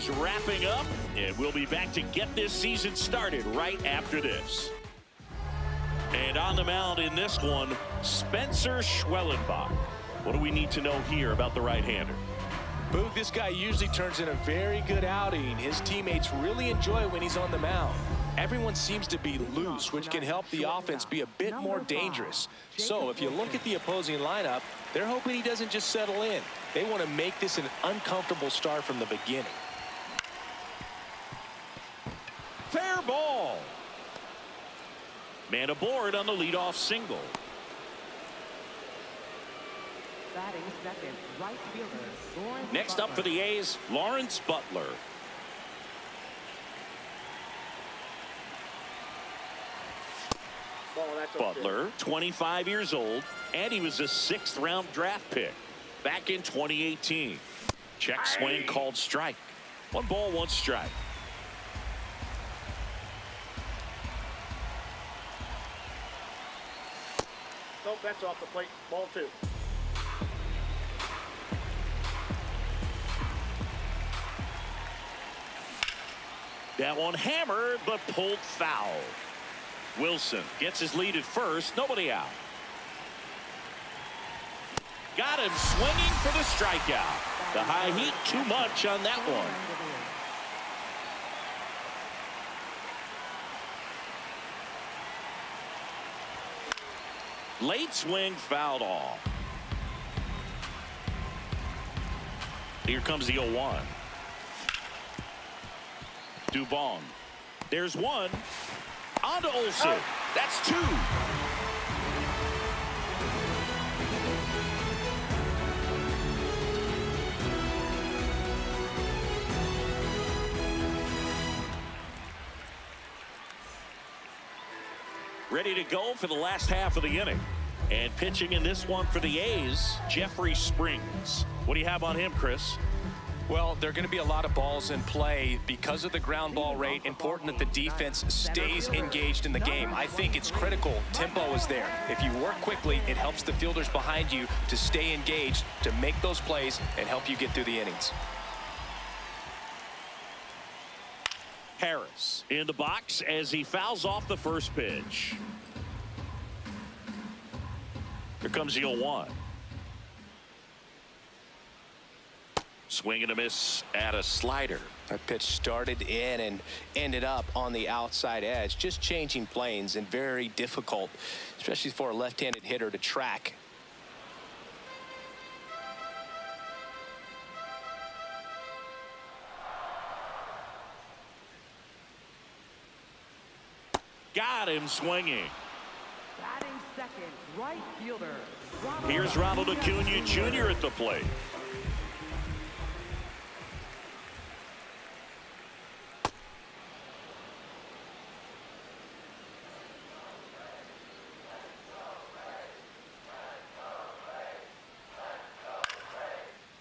is wrapping up, and we'll be back to get this season started right after this. And on the mound in this one, Spencer Schwellenbach. What do we need to know here about the right-hander? Boog, this guy usually turns in a very good outing. His teammates really enjoy when he's on the mound. Everyone seems to be loose, which can help the offense be a bit more dangerous. So if you look at the opposing lineup, they're hoping he doesn't just settle in. They want to make this an uncomfortable start from the beginning. Fair ball. Man aboard on the leadoff single. Batting second, right fielder. Next up for the A's, Lawrence Butler. Butler, 25 years old, and he was a 6th round draft pick back in 2018. Check swing called strike. 1 ball, 1 strike. Nope, that's off the plate. Ball 2. That one hammered, but pulled foul. Wilson gets his lead at first. Nobody out. Got him swinging for the strikeout. The high heat too much on that one. Late swing fouled off. Here comes the 0-1. Dubon. There's 1. On to Olsen. That's 2. Ready to go for the last half of the inning. And pitching in this one for the A's, Jeffrey Springs. What do you have on him, Chris? Well, there are going to be a lot of balls in play because of the ground ball rate. Important that the defense stays engaged in the game. I think it's critical. Tempo is there. If you work quickly, it helps the fielders behind you to stay engaged, to make those plays, and help you get through the innings. Harris in the box as he fouls off the first pitch. Here comes the 0-1. Swing and a miss at a slider. That pitch started in and ended up on the outside edge. Just changing planes and very difficult, especially for a left-handed hitter to track. Got him swinging. Batting second, right fielder. Here's Ronald Acuna Jr. at the plate.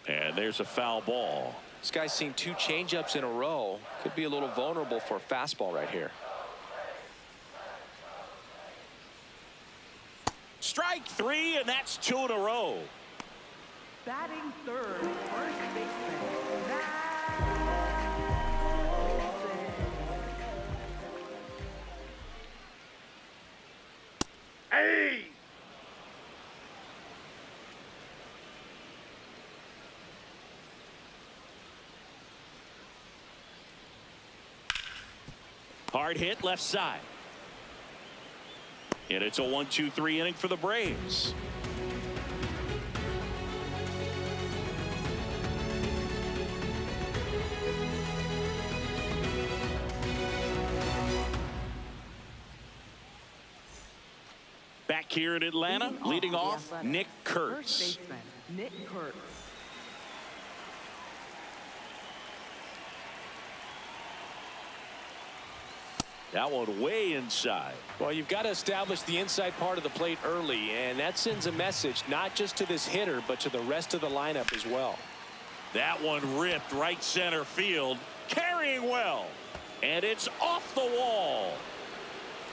And there's a foul ball. This guy's seen 2 changeups in a row. Could be a little vulnerable for a fastball right here. Strike 3, and that's 2 in a row. Batting third, first baseman. Hey! Hard hit left side. And it's a 1-2-3 inning for the Braves. Back here in Atlanta, leading off, Nick Kurtz. First baseman, Nick Kurtz. That one way inside. Well, you've got to establish the inside part of the plate early, and that sends a message not just to this hitter, but to the rest of the lineup as well. That one ripped right center field, carrying well, and it's off the wall.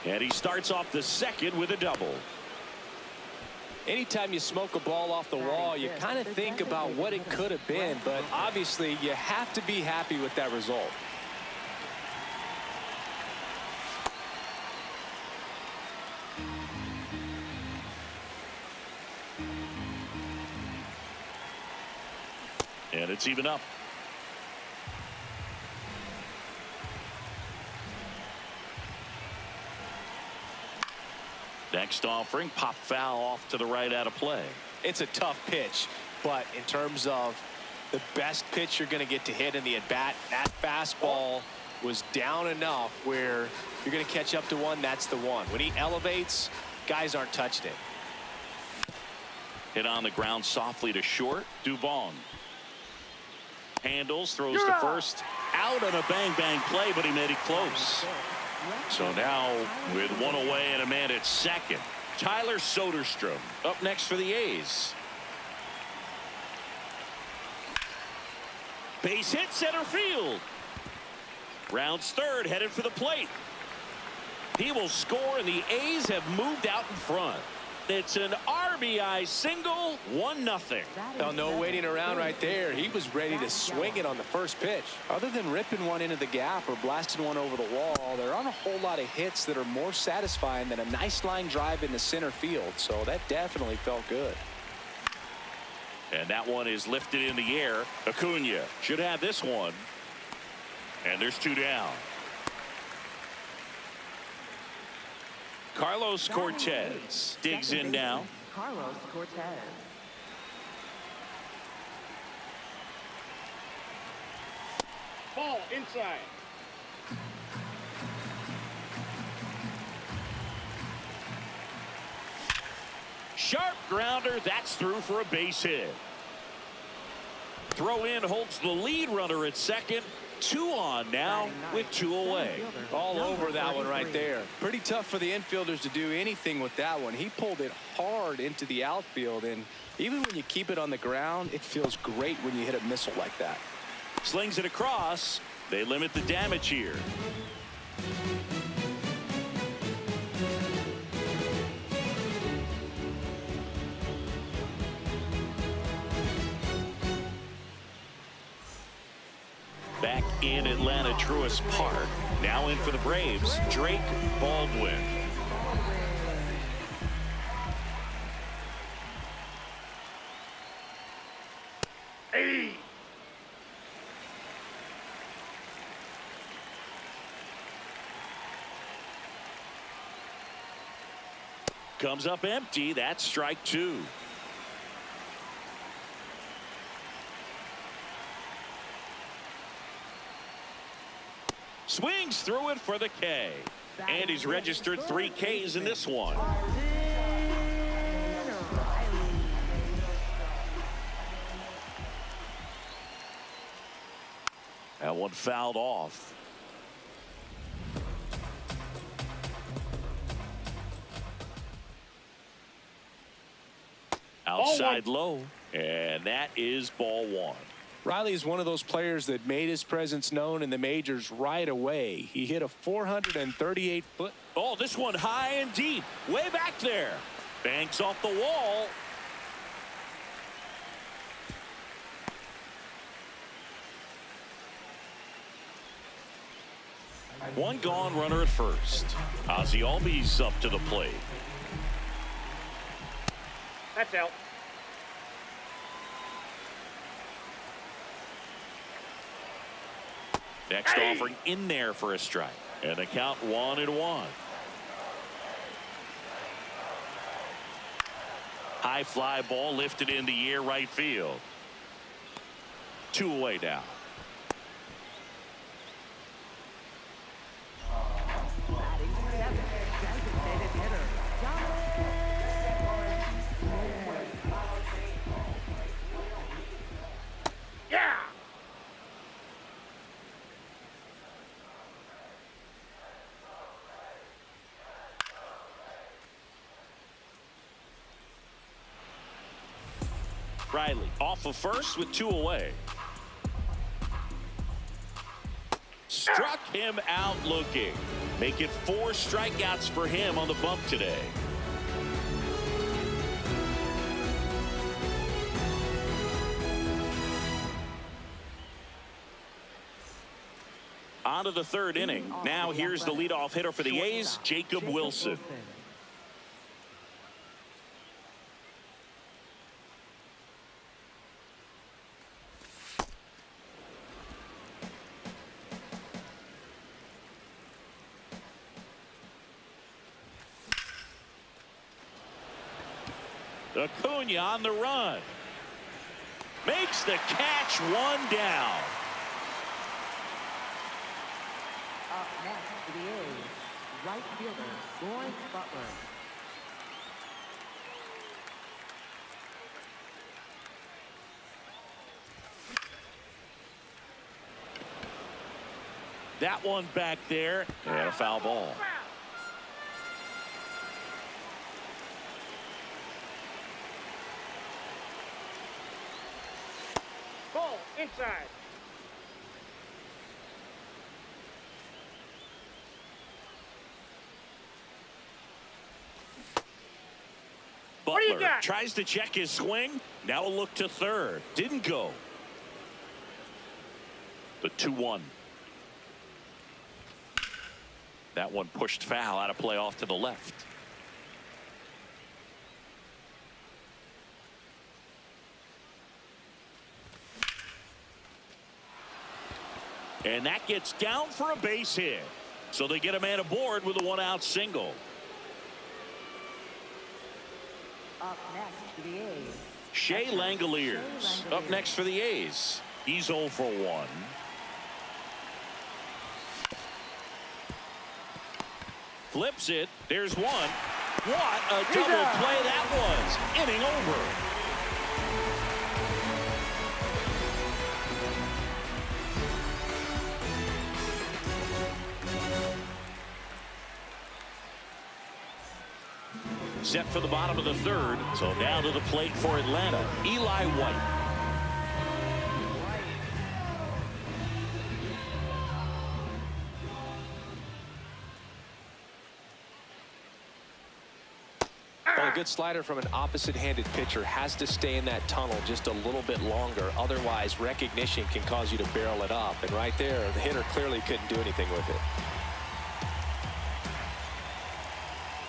And he starts off the second with a double. Anytime you smoke a ball off the wall, you kind of think about what it could have been, but obviously you have to be happy with that result. And it's even up. Next offering, pop foul off to the right out of play. It's a tough pitch, but in terms of the best pitch you're going to get to hit in the at-bat, that fastball was down enough where you're going to catch up to one, that's the one. When he elevates, guys aren't touching it. Hit on the ground softly to short. Duvall handles, throws to first. Out on a bang-bang play, but he made it close. So now with one away and a man at second, Tyler Soderstrom up next for the A's. Base hit center field. Rounds third, headed for the plate. He will score, and the A's have moved out in front. It's an RBI single, 1-0. Well, no waiting around right there. He was ready to swing it on the first pitch. Other than ripping one into the gap or blasting one over the wall, there aren't a whole lot of hits that are more satisfying than a nice line drive into center field. So that definitely felt good. And that one is lifted in the air. Acuna should have this one. And there's two down. Carlos Cortez digs in now. Carlos Cortez. Ball inside. Sharp grounder. That's through for a base hit. Throw in holds the lead runner at second. 2 on now with 2 away. All over that one right there. Pretty tough for the infielders to do anything with that one. He pulled it hard into the outfield, and even when you keep it on the ground, it feels great when you hit a missile like that. Slings it across. They limit the damage here. Back in Atlanta Truist Park. Now in for the Braves, Drake Baldwin. Hey. Comes up empty. That's strike 2. Swings through it for the K. And he's registered 3 Ks in this one. That one fouled off. Outside low. And that is ball 1. Riley is one of those players that made his presence known in the majors right away. He hit a 438-foot. Oh, this one high and deep. Way back there. Banks off the wall. One gone, runner at first. Ozzie Albies up to the plate. That's out. Next offering in there for a strike. And the count 1-1. High fly ball lifted in the air right field. 2 away now. Batting 7th, designated hitter, Yeah. Riley off of first with 2 away. Struck him out looking. Make it 4 strikeouts for him on the bump today. On to the third inning. Now here's the leadoff hitter for the A's, Jacob Wilson. Acuna on the run. Makes the catch, one down. Up next for the A's, right fielder Lawrence Butler. That one back there, and a foul ball. Ball inside. What do you Butler got? tries to check his swing. Now a look to third. Didn't go. The 2-1. That one pushed foul, out of play off to the left. And that gets down for a base hit. So they get a man aboard with a one-out single. Up next for the A's, Shea Langoliers up next for the A's. He's 0 for 1. Flips it. There's one. What a double play that was. Inning over. Set for the bottom of the third. So now to the plate for Atlanta, Eli White. Well, a good slider from an opposite-handed pitcher has to stay in that tunnel just a little bit longer. Otherwise, recognition can cause you to barrel it up. And right there, the hitter clearly couldn't do anything with it.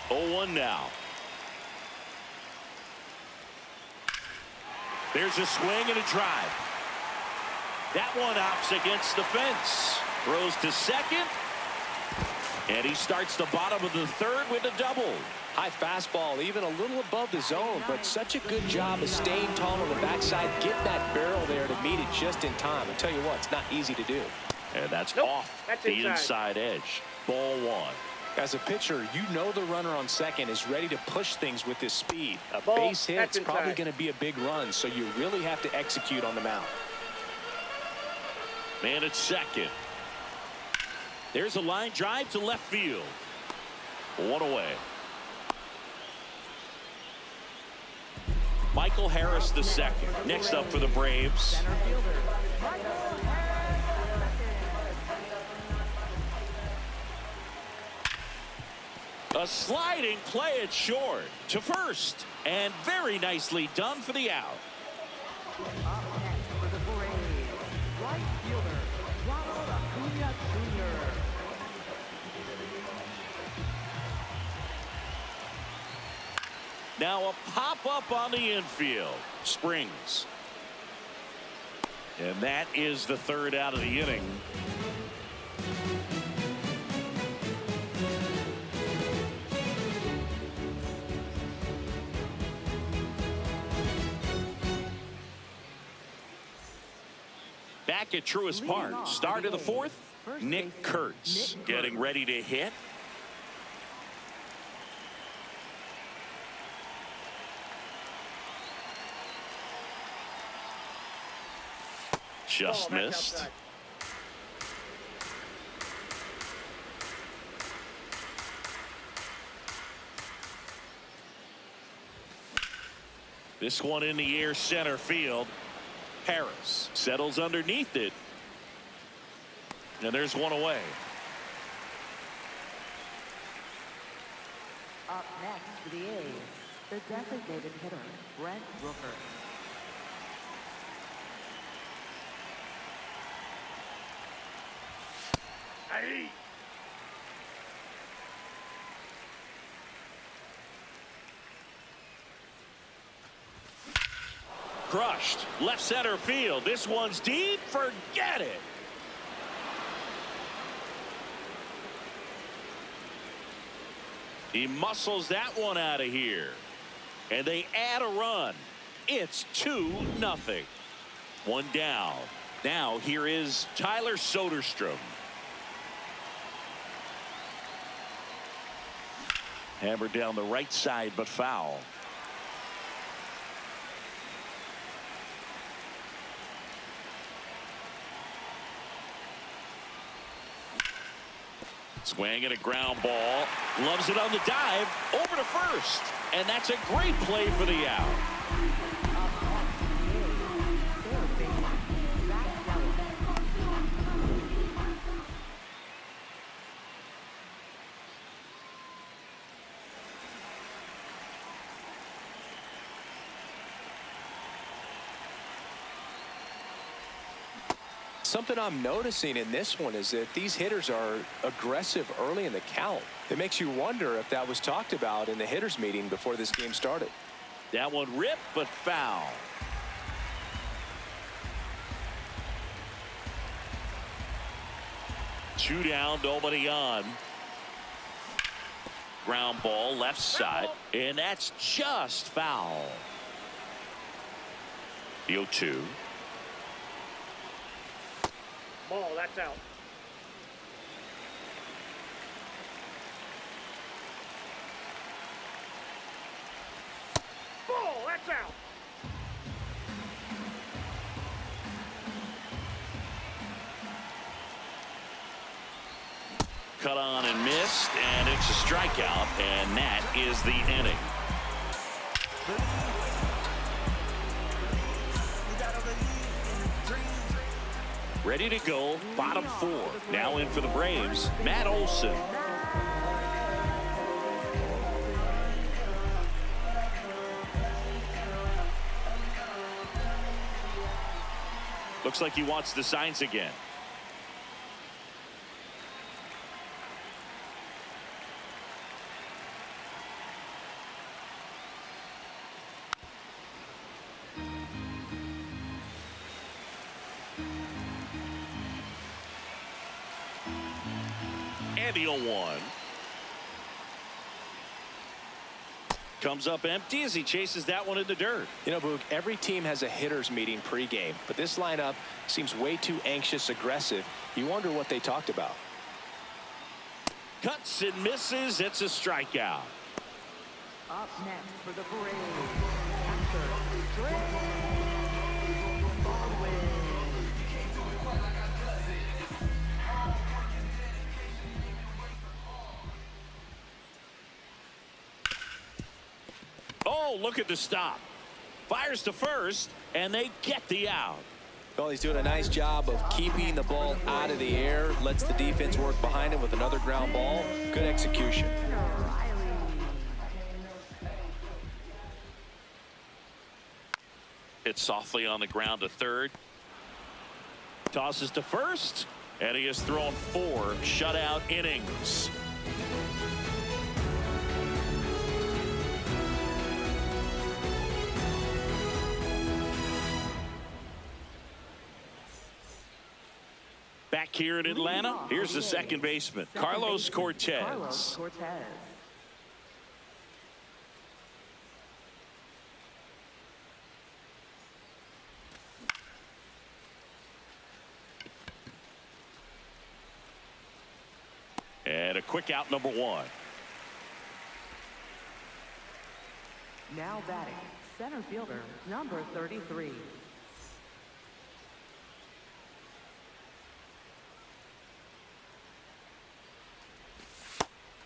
0-1 now. There's a swing and a drive. That one opts against the fence. Throws to second. And he starts the bottom of the third with a double. High fastball, even a little above the zone, but such a good job of staying tall on the backside. Get that barrel there to meet it just in time. I tell you what, it's not easy to do. And that's Nope, off that's the inside. inside edge. Ball one. As a pitcher, you know the runner on second is ready to push things with his speed. A Ball, base that's hit's probably inside. going to be a big run, so you really have to execute on the mound. Man at second. There's a line drive to left field. One away. Michael Harris the second. Next up for the Braves. center fielder Michael A sliding play it short to first. And very nicely done for the out. Up next for the Braves, right fielder Ronald Acuna Jr. Now a pop-up on the infield. Springs. And that is the third out of the inning. Back at Truist Park, start of the fourth, Nick Kurtz getting ready to hit. Just Ball back missed. outside. This one in the air, center field. Harris settles underneath it. And there's one away. Up next for the A's, the designated hitter Brent Rooker. Aye. Crushed. Left center field. This one's deep. Forget it. He muscles that one out of here. And they add a run. It's 2-0. One down. Now here is Tyler Soderstrom. Hammered down the right side, but foul. Swing and a ground ball. Loves it on the dive. Over to first. And that's a great play for the out. Something I'm noticing in this one is that these hitters are aggressive early in the count. It makes you wonder if that was talked about in the hitters meeting before this game started. That one ripped, but foul. Two down, nobody on. Ground ball left side, and that's just foul. The 0-2. Ball, that's out. Ball, that's out. Cut on and missed, and it's a strikeout, and that is the inning. Ready to go, bottom four. Now in for the Braves, Matt Olson. Looks like he wants the signs again. And the 0-1. Comes up empty as he chases that one in the dirt. You know, Boog, every team has a hitters meeting pregame, but this lineup seems way too anxious, aggressive. You wonder what they talked about. Cuts and misses. It's a strikeout. Up next for the Braves, Hector Trey. Oh, look at the stop. Fires to first, and they get the out. Well, he's doing a nice job of keeping the ball out of the air. Lets the defense work behind him with another ground ball. Good execution. It's softly on the ground to third. Tosses to first, and he has thrown 4 shutout innings. Back here in Atlanta, here's the second baseman, Carlos Cortez. And a quick out, number 1. Now batting, center fielder, number 33.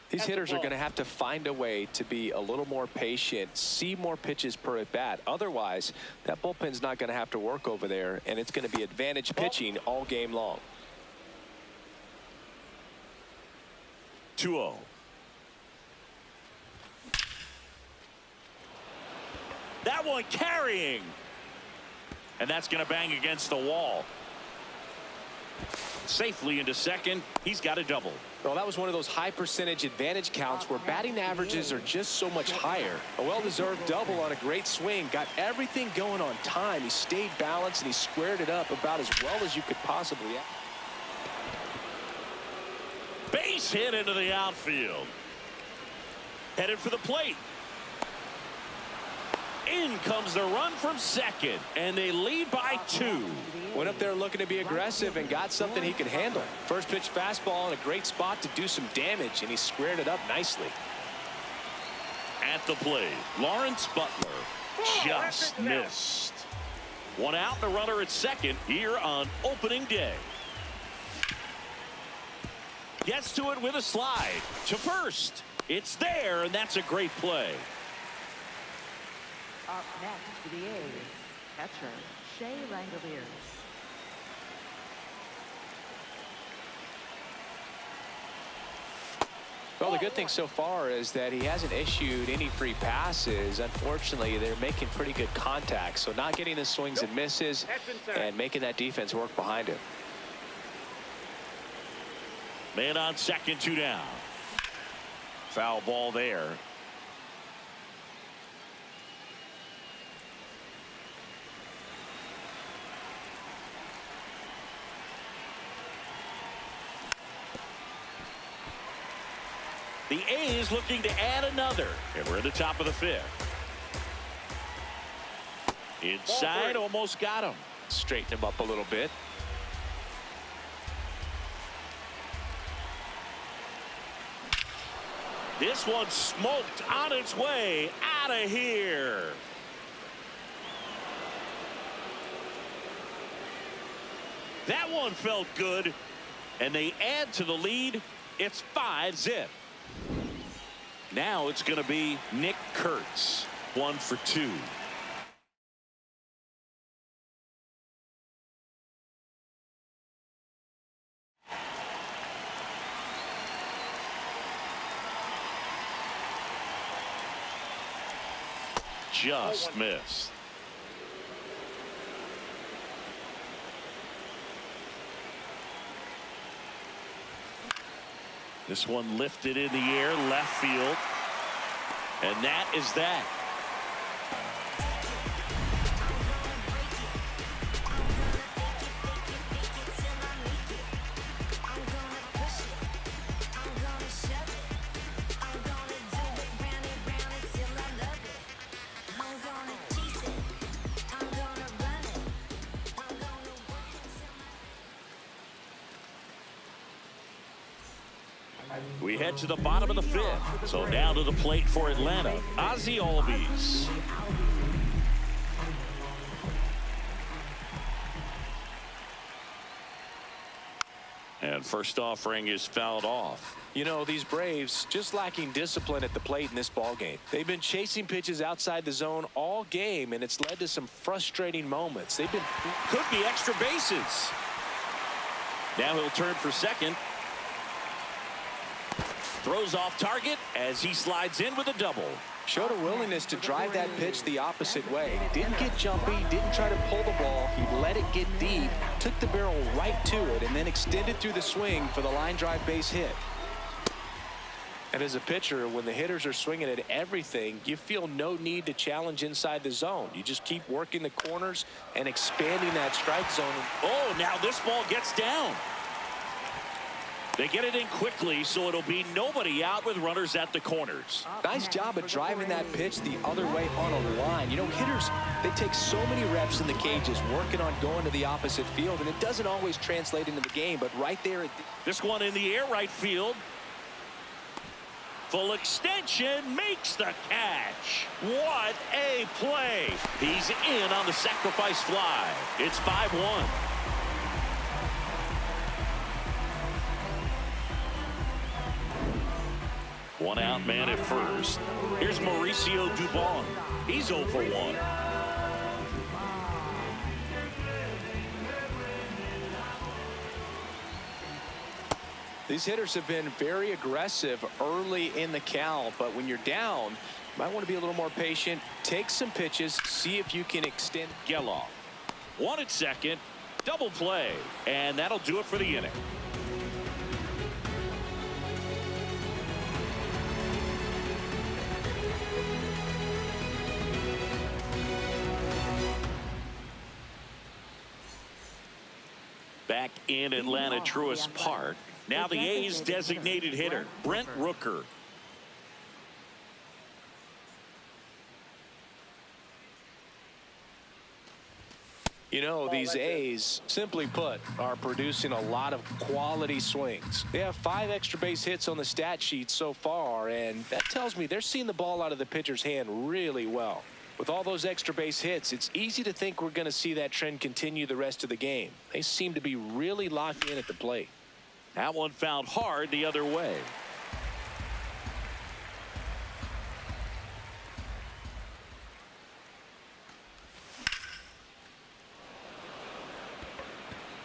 These hitters are going to have to find a way to be a little more patient, see more pitches per at bat. Otherwise, that bullpen's not going to have to work over there, and it's going to be advantage pitching all game long. 2-0. That one carrying. And that's going to bang against the wall. Safely into second. He's got a double. Well, that was one of those high percentage advantage counts where batting averages are just so much higher. A well-deserved double on a great swing. Got everything going on time. He stayed balanced and he squared it up about as well as you could possibly. Base hit into the outfield. Headed for the plate. In comes the run from second, and they lead by 2. Went up there looking to be aggressive and got something he could handle. First pitch fastball in a great spot to do some damage, and he squared it up nicely. At the plate, Lawrence Butler just missed. One out, the runner at second here on opening day. Gets to it with a slide to first. It's there, and that's a great play. Up next for the A's, catcher Shea Langoliers. Well, the good thing so far is that he hasn't issued any free passes. Unfortunately, they're making pretty good contact, so not getting the swings and misses and making that defense work behind him. Man on second, 2 down. Foul ball there. The A's looking to add another. And we're in the top of the 5th. Inside, almost got him. Straighten him up a little bit. This one smoked on its way out of here. That one felt good. And they add to the lead. It's 5-zip. Now it's going to be Nick Kurtz, 1 for 2. Just missed. This one lifted in the air, left field. And that is that. We head to the bottom of the 5th. So down to the plate for Atlanta, Ozzie Albies. And first offering is fouled off. You know, these Braves just lacking discipline at the plate in this ball game. They've been chasing pitches outside the zone all game, and it's led to some frustrating moments. They've been could be extra bases. Now he'll turn for second. Throws off target as he slides in with a double. Showed a willingness to drive that pitch the opposite way. Didn't get jumpy, didn't try to pull the ball. He let it get deep, took the barrel right to it, and then extended through the swing for the line drive base hit. And as a pitcher, when the hitters are swinging at everything, you feel no need to challenge inside the zone. You just keep working the corners and expanding that strike zone. Oh, now this ball gets down. They get it in quickly, so it'll be nobody out with runners at the corners. Nice job of driving that pitch the other way on a line. You know, hitters, they take so many reps in the cages working on going to the opposite field, and it doesn't always translate into the game, but right there. This one in the air, right field. Full extension, makes the catch. What a play. He's in on the sacrifice fly. It's 5-1. One out, man at first. Here's Mauricio Dubon. He's 0 for 1. These hitters have been very aggressive early in the count, but when you're down, you might want to be a little more patient. Take some pitches, see if you can extend. Geloff. One at second. Double play, and that'll do it for the inning. Back in Atlanta Truist Park. Now the A's designated hitter, Brent Rooker. You know, these A's, simply put, are producing a lot of quality swings. They have 5 extra base hits on the stat sheet so far, and that tells me they're seeing the ball out of the pitcher's hand really well. With all those extra base hits, it's easy to think we're going to see that trend continue the rest of the game. They seem to be really locked in at the plate. That one fouled hard the other way.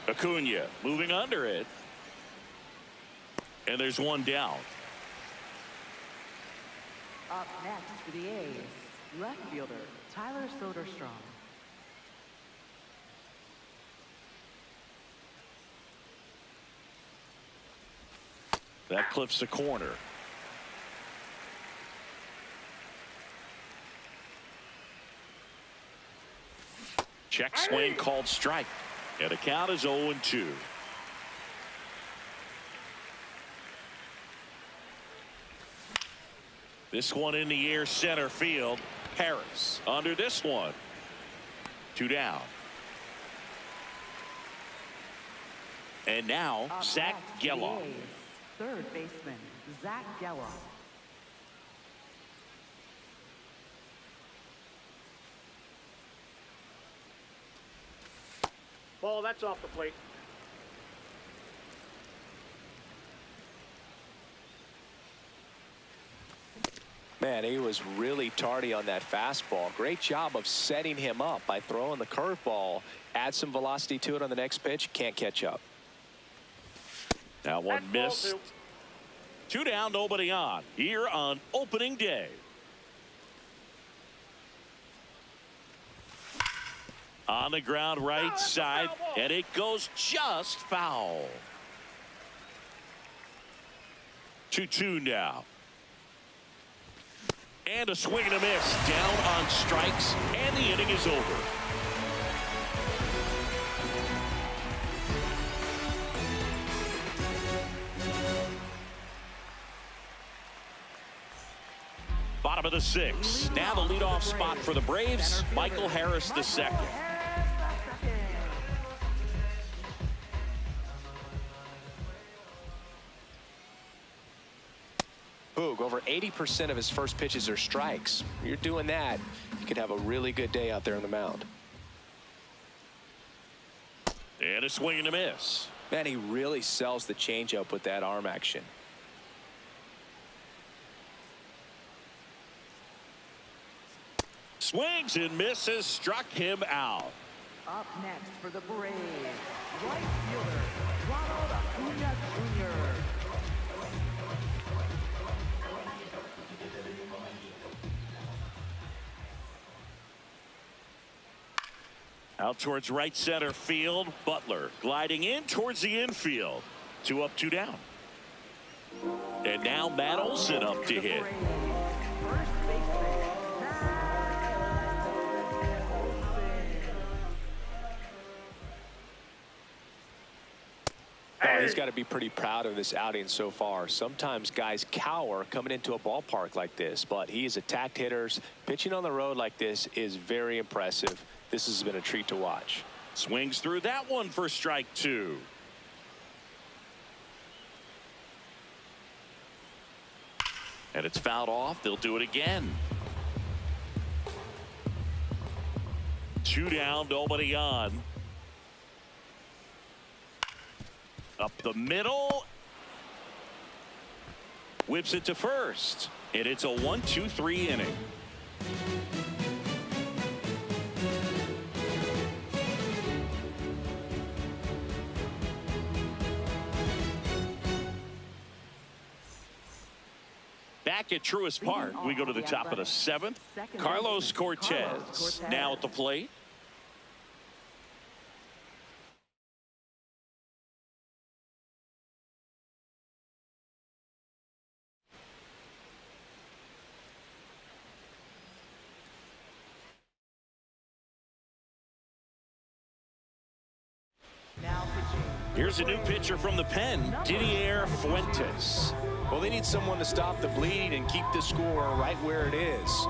Acuna moving under it. And there's one down. Up next for the A's, left fielder Tyler Soderstrom. That clips the corner. Check swing called strike. And the count is 0-2. This one in the air, center field. Harris under this one. 2 down. And now Zach Geloff. Third baseman Zach Geloff. Ball, that's off the plate. Man, he was really tardy on that fastball. Great job of setting him up by throwing the curveball. Add some velocity to it on the next pitch. Can't catch up. That one That's missed. 2 down, nobody on. Here on opening day. On the ground right side, and it goes just foul. 2-2 now. And a swing and a miss. Down on strikes, and the inning is over. Bottom of the 6th. Now the leadoff spot for the Braves, Michael Harris II. Boog, over 80% of his first pitches are strikes. You're doing that, you could have a really good day out there on the mound. And a swing and a miss. Man, he really sells the changeup with that arm action. Swings and misses, struck him out. Up next for the Braves, right fielder Ronald Acuna Jr. Out towards right center field. Butler gliding in towards the infield. 2 up, 2 down. And now Matt Olson up to hit. First baseman Oh, he's got to be pretty proud of this outing so far. Sometimes guys cower coming into a ballpark like this, but he's attacked hitters. Pitching on the road like this is very impressive. This has been a treat to watch. Swings through that one for strike 2. And it's fouled off. They'll do it again. 2 down, nobody on. Up the middle. Whips it to first. And it's a 1-2-3 inning. Back at Truist Park, we go to the top of the 7th. Carlos Cortez now at the plate. Here's a new pitcher from the pen, Didier Fuentes. Well, they need someone to stop the bleed and keep the score right where it is.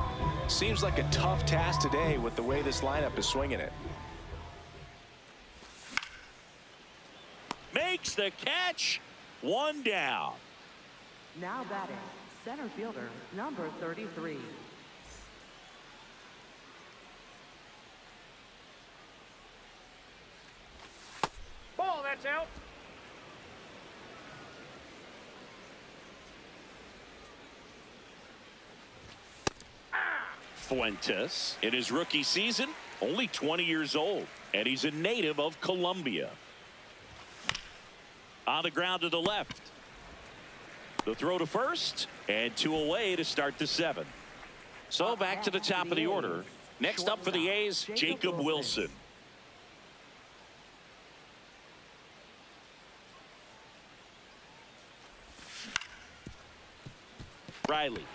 Seems like a tough task today with the way this lineup is swinging it. Makes the catch. One down. Now batting, center fielder, number 33. Ball, that's out. Fuentes, in his rookie season, only 20 years old, and he's a native of Colombia. On the ground to the left. The throw to first, and 2 away to start the 7th. So back to the top of the order. Next up for the A's, Jacob Wilson. Riley.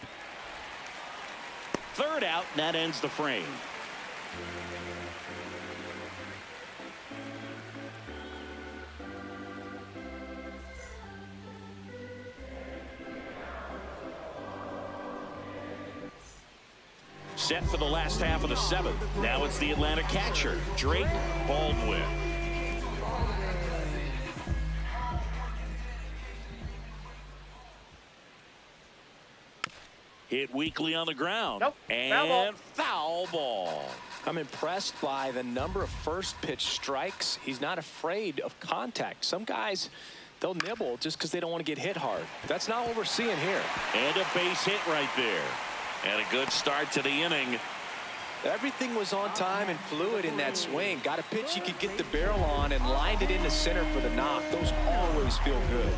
Third out, and that ends the frame. Set for the last half of the 7th. Now it's the Atlanta catcher, Drake Baldwin. Hit weakly on the ground. Nope. And foul ball. I'm impressed by the number of first pitch strikes. He's not afraid of contact. Some guys, they'll nibble just because they don't want to get hit hard. That's not what we're seeing here. And a base hit right there. And a good start to the inning. Everything was on time and fluid in that swing. Got a pitch he could get the barrel on and lined it into center for the knock. Those always feel good.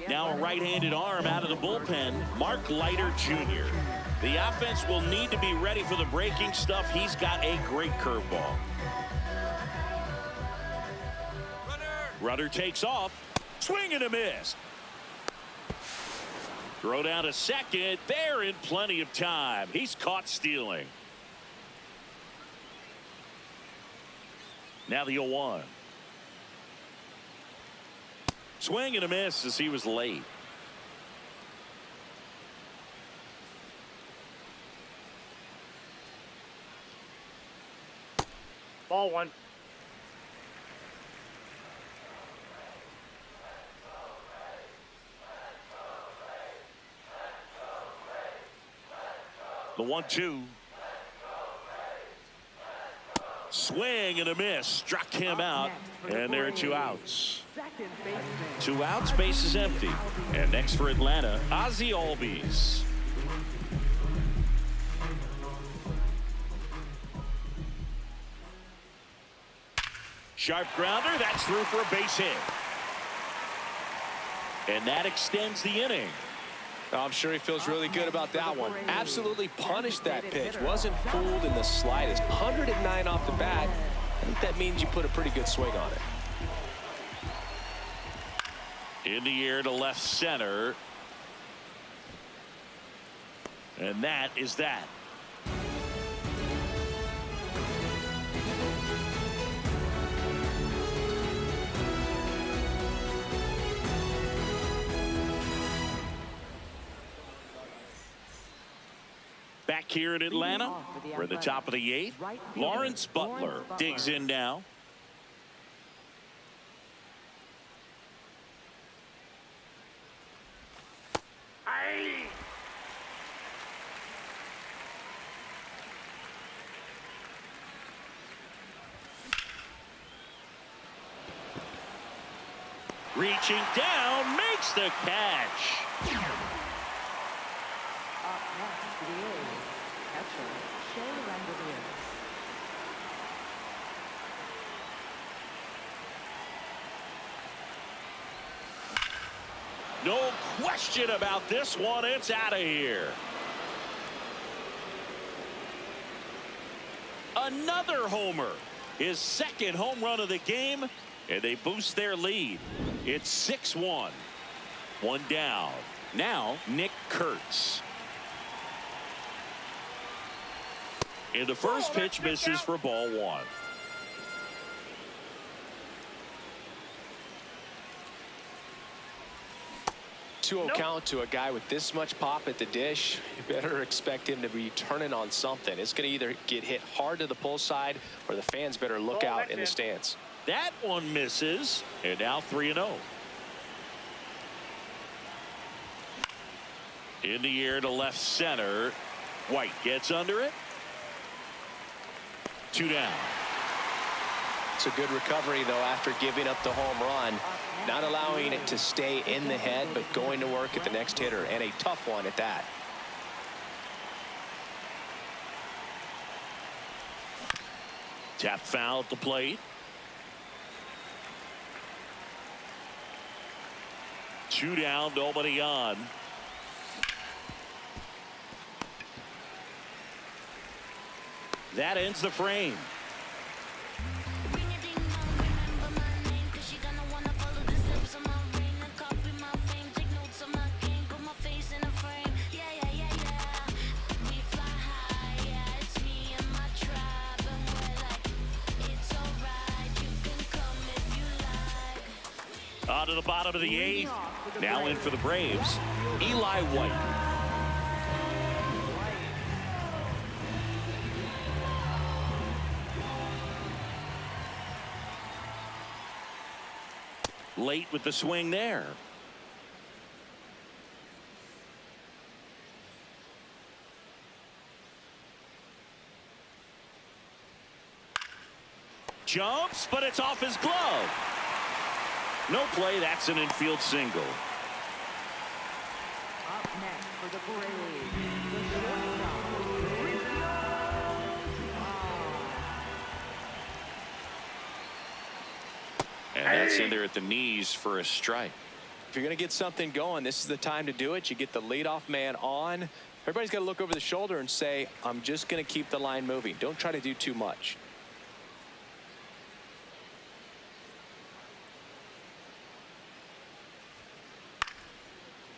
Now a right-handed arm out of the bullpen, Mark Leiter Jr. The offense will need to be ready for the breaking stuff. He's got a great curveball. Runner takes off. Swing and a miss. Throw down to second. They're in plenty of time. He's caught stealing. Now the 0-1. Swing and a miss as he was late. Ball 1. The 1-2. Swing and a miss. Struck him out. And there are 2 outs. 2 outs, base is empty. And next for Atlanta, Ozzie Albies. Sharp grounder, that's through for a base hit. And that extends the inning. I'm sure he feels really good about that one. Absolutely punished that pitch. Wasn't fooled in the slightest. 109 off the bat. I think that means you put a pretty good swing on it. In the air to left center. And that is that. Back here in Atlanta, we're at the top of the 8th. Lawrence Butler digs in now. Reaching down, makes the catch. No question about this one. It's out of here. Another homer. His second home run of the game, and they boost their lead. It's 6-1. One down. Now Nick Kurtz. And the first pitch misses for ball one. 2-0 count to a guy with this much pop at the dish. You better expect him to be turning on something. It's going to either get hit hard to the pull side, or the fans better look out in the stands. That one misses, and now 3-0. In the air to left center. White gets under it. 2 down. It's a good recovery, though, after giving up the home run. Not allowing it to stay in the head, but going to work at the next hitter, and a tough one at that. Tap foul at the plate. 2 down, nobody on. That ends the frame. On to the bottom of the 8th. Now in for the Braves, Eli White. Late with the swing there. Jumps, but it's off his glove. No play. That's an infield single. Up next for the Braves, the shortstop, and that's in there at the knees for a strike. If you're going to get something going, this is the time to do it. You get the leadoff man on. Everybody's got to look over the shoulder and say, I'm just going to keep the line moving. Don't try to do too much.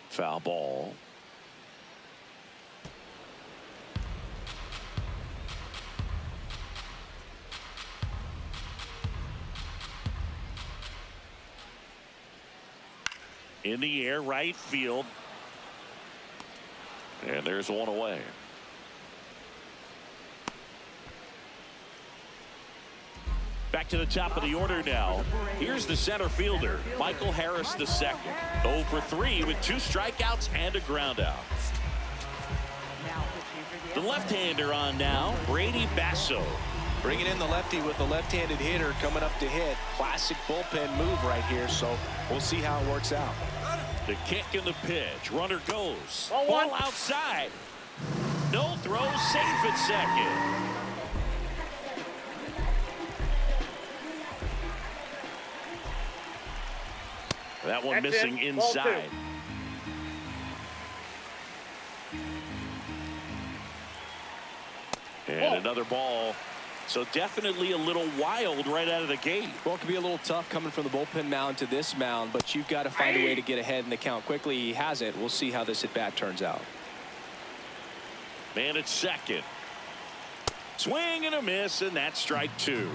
Foul ball. In the air, right field. And there's one away. Back to the top of the order now. Here's the center fielder, Michael Harris II. 0 for 3 with 2 strikeouts and a groundout. The left-hander on now, Brady Basso. Bringing in the lefty with the left-handed hitter coming up to hit. Classic bullpen move right here, so we'll see how it works out. The kick and the pitch. Runner goes. Ball outside. No throw, safe at second. That one That's missing it. inside. And another ball. So definitely a little wild right out of the gate. Well, it can be a little tough coming from the bullpen mound to this mound, but you've got to find a way to get ahead in the count quickly. He has it. We'll see how this at bat turns out. Man at second. Swing and a miss, and that's strike 2.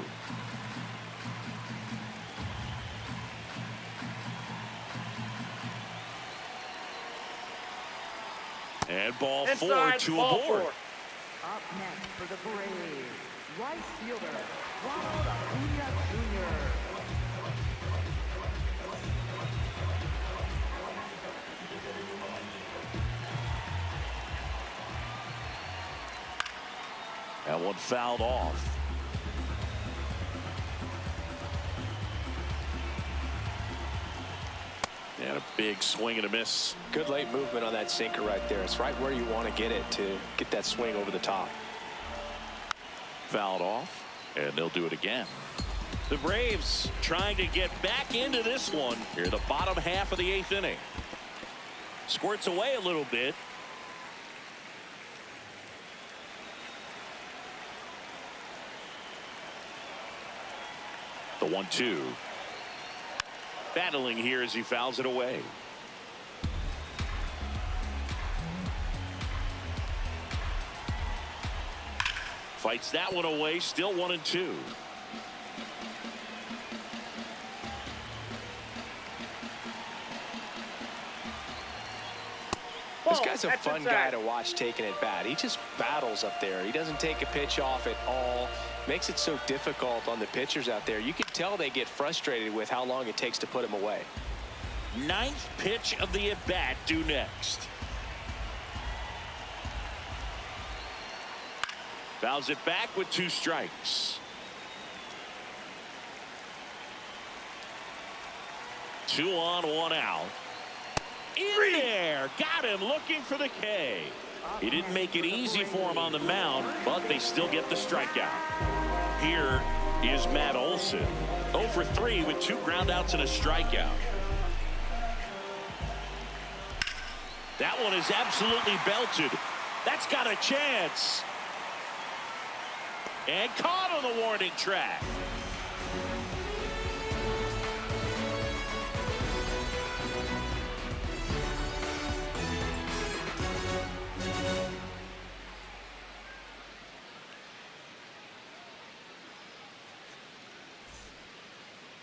And ball 4 to a board. Up next for the Braves, right fielder, Ronald Acuna Jr. That one fouled off. And a big swing and a miss. Good late movement on that sinker right there. It's right where you want to get it to get that swing over the top. Fouled off, and they'll do it again. The Braves trying to get back into this one here in the bottom half of the 8th inning. Squirts away a little bit. The 1-2. Battling here as he fouls it away. Fights that one away. Still 1-2. This guy's a fun guy to watch taking at bat. He just battles up there. He doesn't take a pitch off at all. Makes it so difficult on the pitchers out there. You can tell they get frustrated with how long it takes to put him away. 9th pitch of the at bat due next. Fouls it back with 2 strikes. 2 on, 1 out. In there, got him looking for the K. He didn't make it easy for him on the mound, but they still get the strikeout. Here is Matt Olson, 0 for 3 with 2 groundouts and a strikeout. That one is absolutely belted. That's got a chance. And caught on the warning track.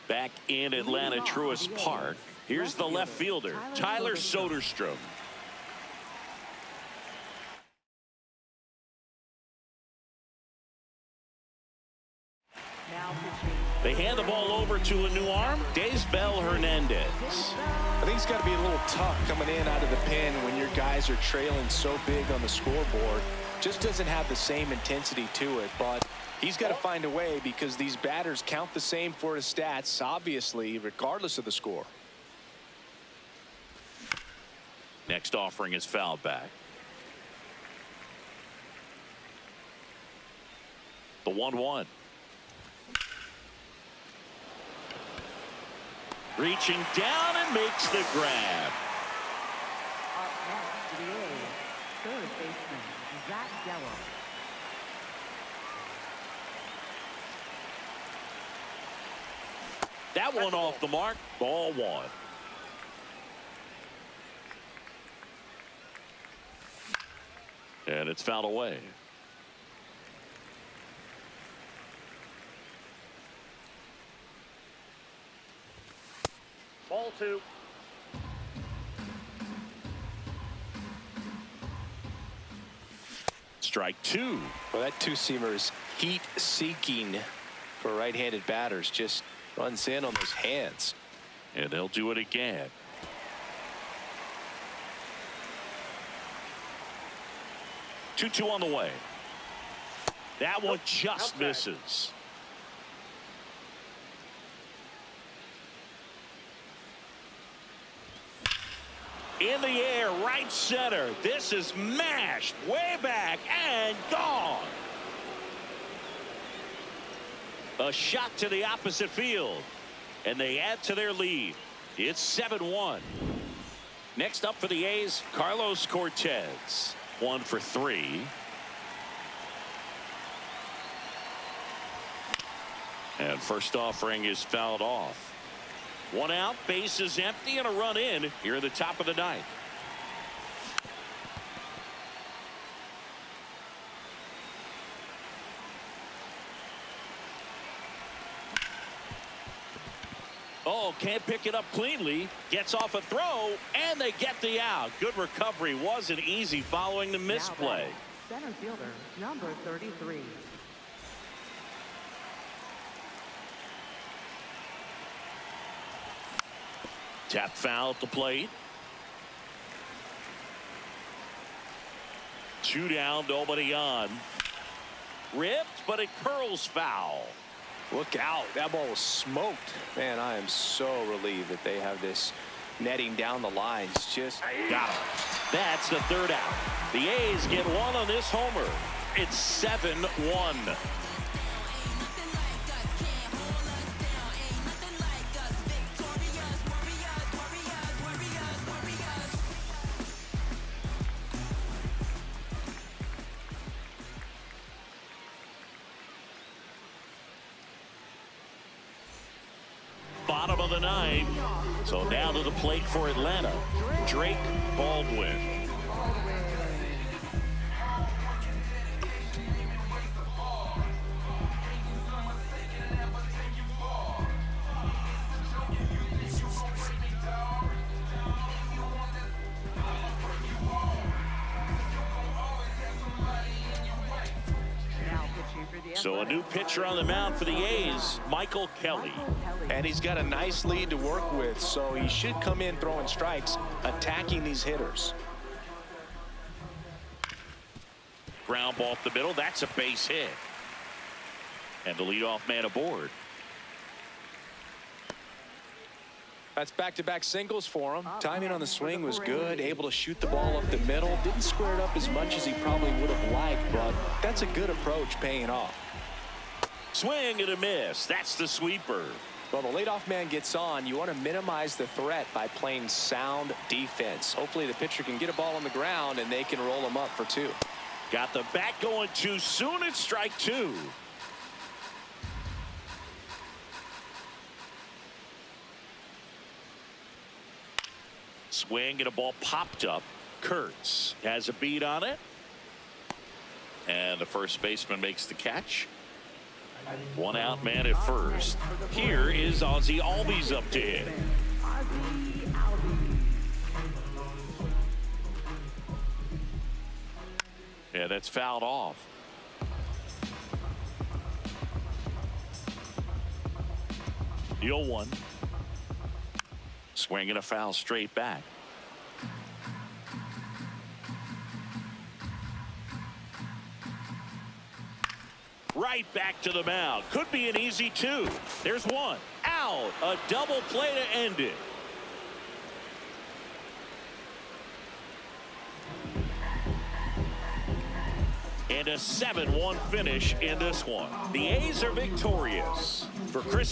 Back in Atlanta Truist Park, here's the left fielder, Tyler Soderstrom. They hand the ball over to a new arm, Daysbel Hernandez. I think it's got to be a little tough coming in out of the pen when your guys are trailing so big on the scoreboard. Just doesn't have the same intensity to it, but he's got to find a way because these batters count the same for his stats, obviously, regardless of the score. Next offering is fouled back. The 1-1. Reaching down and makes the grab. Up next to the A's, third baseman, Zach Gallo. That one off the mark. Ball 1. And it's fouled away. Ball 2. Strike 2. Well, that 2-seamer is heat-seeking for right-handed batters. Just runs in on those hands. And they'll do it again. Two on the way. That one just misses. In the air, right center. This is mashed way back and gone. A shot to the opposite field. And they add to their lead. It's 7-1. Next up for the A's, Carlos Cortez. 1 for 3. And first offering is fouled off. 1 out, base is empty, and a run in here at the top of the 9th. Oh, can't pick it up cleanly. Gets off a throw, and they get the out. Good recovery. Wasn't easy following the misplay. Center fielder, number 33. Tap foul at the plate. 2 down, nobody on. Ripped, but it curls foul. Look out. That ball was smoked. Man, I am so relieved that they have this netting down the lines. Just got him. That's the 3rd out. The A's get 1 on this homer. It's 7-1. of the 9th. So now to the plate for Atlanta, Drake Baldwin. So a new pitcher on the mound for the A's, Michael Kelly. And he's got a nice lead to work with, so he should come in throwing strikes, attacking these hitters. Ground ball up the middle. That's a base hit. And the leadoff man aboard. That's back-to-back singles for him. Timing on the swing was good, able to shoot the ball up the middle. Didn't square it up as much as he probably would have liked, but that's a good approach paying off. Swing and a miss. That's the sweeper. Well, the leadoff man gets on. You want to minimize the threat by playing sound defense. Hopefully the pitcher can get a ball on the ground and they can roll him up for 2. Got the bat going too soon. It's strike 2. Swing and a ball popped up. Kurtz has a beat on it. And the first baseman makes the catch. 1 out man at first. Here is Ozzie Albies up to hit. Yeah, that's fouled off. The 0-1. Swinging a foul straight back. Right back to the mound. Could be an easy 2. There's 1 out. A double play to end it. And a 7-1 finish in this one. The A's are victorious. For Chris